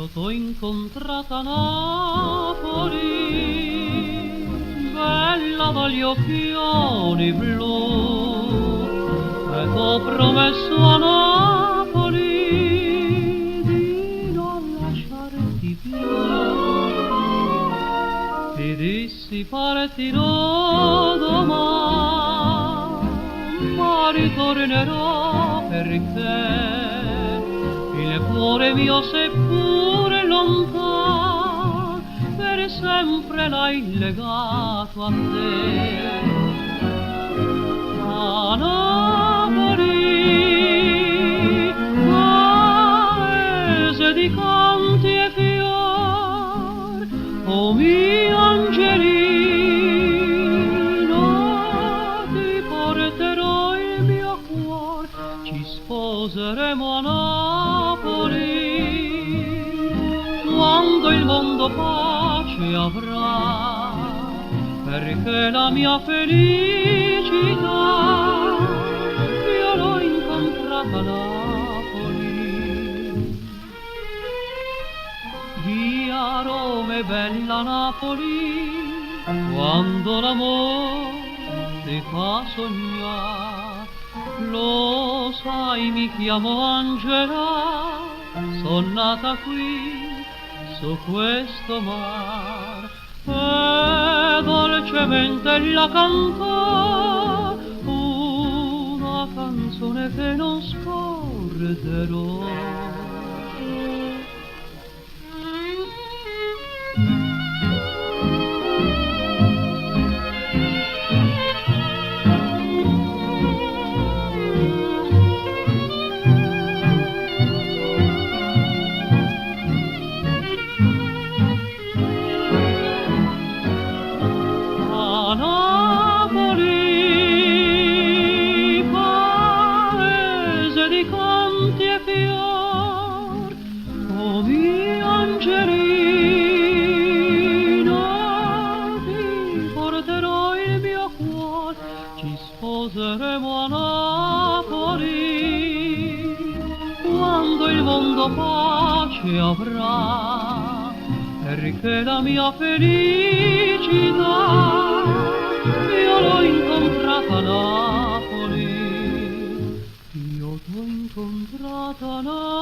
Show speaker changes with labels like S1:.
S1: Io t'ho incontrata a Napoli, bella dagli occhioni blu, e t'ho promesso a Napoli di non lasciarti più. Ti dissi partirò domani, ma ritornerò perché il cuore mio seppure lontano per sempre l'hai legato a te. A Napoli, paese di canti e fior, o mio angelino, ti porterò il mio cuore, ci sposeremo a Napoli, quando il mondo pace avrà, perché la mia felicità io l'ho incontrata a Napoli. Via Roma è bella Napoli, quando l'amore ti fa sognare. Lo sai, mi chiamo Angela, son nata qui su questo mar, e dolcemente la cantò una canzone che non scorderò. A Napoli, paese di canti e fior, o mio angelino, ti porterò il mio cuore, ci sposeremo a Napoli, quando il mondo pace avrà, perché la mia felicità io l'ho incontrata a Napoli, io t'ho incontrata a Napoli.